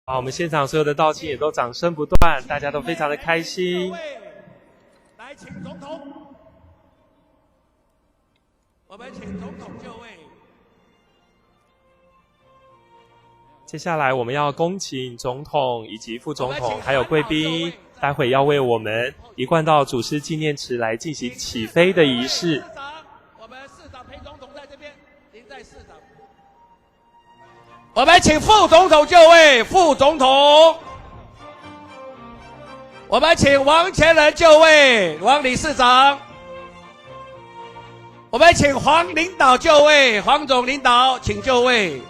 好，我们现场所有的道亲也都掌声不断，大家都非常的开心。来，请总统，我们请总统就位。接下来我们要恭请总统以及副总统还有贵宾，待会要为我们一贯道祖师纪念池来进行起飞的仪式。我们市长陪总统在这边，您在市长。我们请副总统就位，副总统。我们请王前人就位，王理事长。我们请黄领导就位，黄总领导请就位。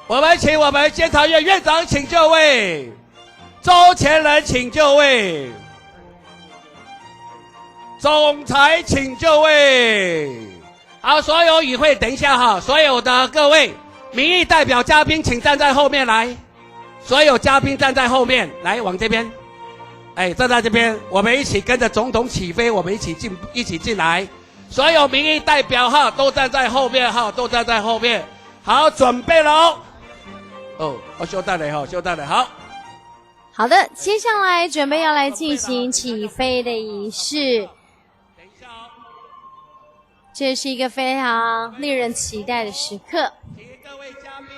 我们请我们监察院院长请就位，周前人请就位，总裁请就位。好，所有与会等一下哈，所有的各位民意代表嘉宾请站在后面来，所有嘉宾站在后面来，往这边，站在这边，我们一起跟着总统起飞，我们一起进来，所有民意代表哈都站在后面哈，都站在后面。好，准备了哦。休蛋了哈，休蛋了，好。好的，接下来准备要来进行起飞的仪式。这是一个非常令人期待的时刻。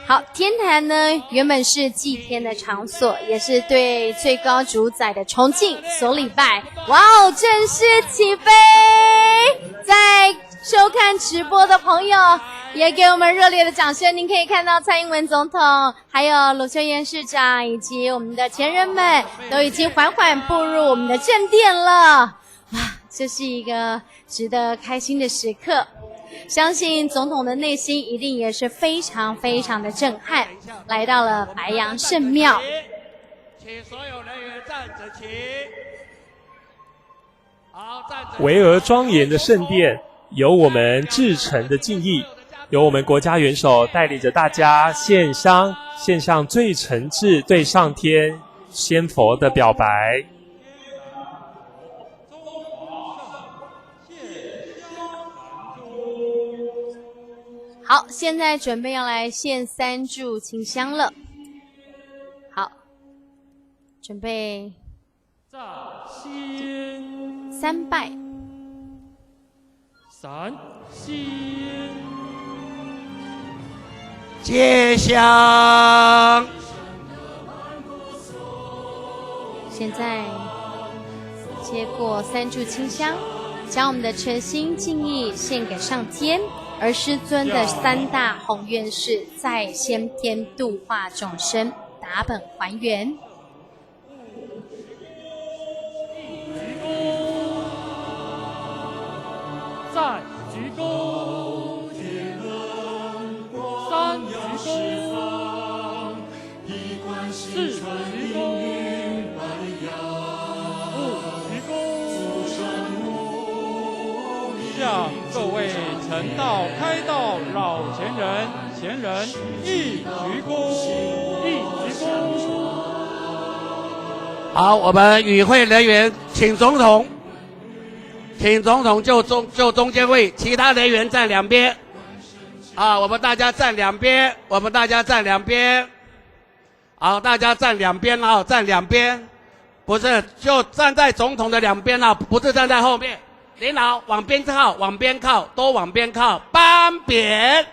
好，天坛呢原本是祭天的场所，也是对最高主宰的崇敬所礼拜。哇哦，正式起飞！在收看直播的朋友也给我们热烈的掌声。您可以看到蔡英文总统还有卢秀燕市长以及我们的前人们都已经缓缓步入我们的正殿了。哇，这是一个值得开心的时刻，相信总统的内心一定也是非常非常的震撼。来到了白杨圣庙，请所有人员站着齐。好，站着。巍峨庄严的圣殿，有我们至诚的敬意，由我们国家元首带领着大家献香，献上最诚挚对上天先佛的表白。好，现在准备要来献三炷清香了。好，准备三拜。三仙接香。现在接过三炷清香，将我们的诚心敬意献给上天，而师尊的三大宏愿是在先天度化众生，达本还原。再鞠躬，三鞠躬，四鞠躬，五鞠躬，向各位成道开道老前人一鞠躬，一鞠躬。好，我们与会人员请总统就中间位，其他人员站两边。我们大家站两边，好，大家站两边啊，站两边，不是就站在总统的两边啊，不是站在后面。领导往边靠，都往边靠，搬扁，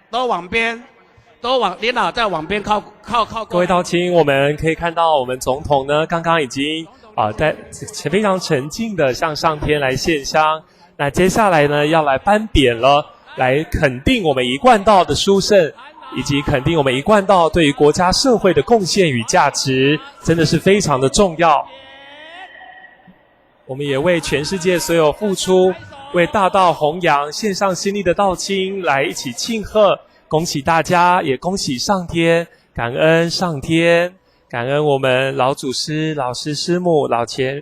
都往边，领导再往边靠。各位道亲，我们可以看到我们总统呢，刚刚已经在非常沉静的向上天来献香。那接下来呢，要来颁匾了，来肯定我们一贯道的殊胜，以及肯定我们一贯道对于国家社会的贡献与价值，真的是非常的重要。我们也为全世界所有付出为大道弘扬献上心力的道亲来一起庆贺，恭喜大家，也恭喜上天，感恩上天，感恩我们老祖师、老师师母、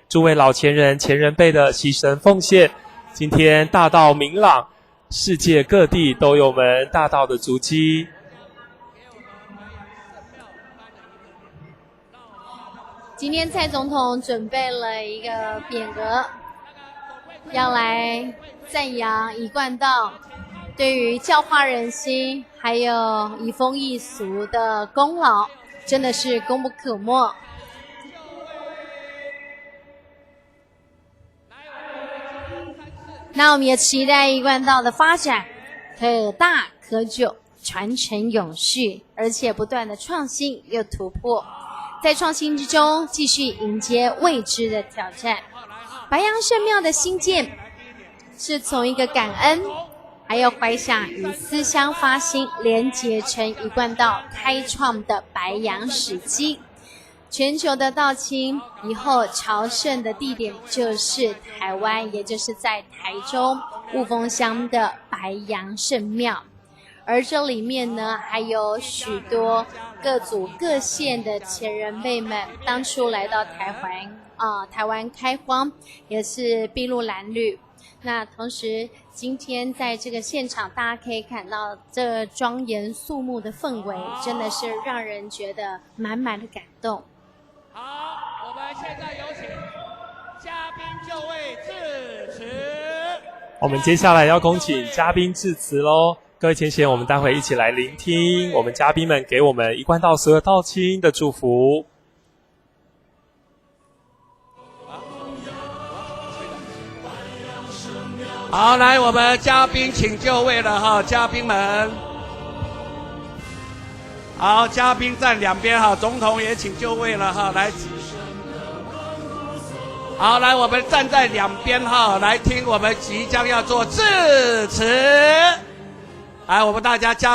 诸位老前人、前人辈的牺牲奉献。今天大道明朗，世界各地都有我们大道的足迹。今天蔡总统准备了一个匾额，要来赞扬一贯道对于教化人心，还有移风易俗的功劳，真的是功不可没。那我们也期待一贯道的发展可大可久，传承永续，而且不断的创新又突破，在创新之中继续迎接未知的挑战。白杨圣庙的兴建是从一个感恩还有怀想与思乡发心连结成一贯道开创的白杨史迹。全球的道亲以后朝圣的地点就是台湾，也就是在台中雾峰乡的白杨圣庙。而这里面呢，还有许多各组各县的前人辈们，当初来到台湾开荒，也是筚路蓝缕。那同时，今天在这个现场，大家可以看到这庄严肃穆的氛围，真的是让人觉得满满的感动。好，我们现在有请嘉宾就位致辞。我们接下来要恭请嘉宾致辞咯。各位前贤，我们待会一起来聆听我们嘉宾们给我们一贯道所有道亲的祝福。好，来，我们嘉宾请就位了哈，嘉宾们。好，嘉宾站两边哈，总统也请就位了哈，来。好，来，我们站在两边哈，来听我们即将要做致辞。来，我们大家加。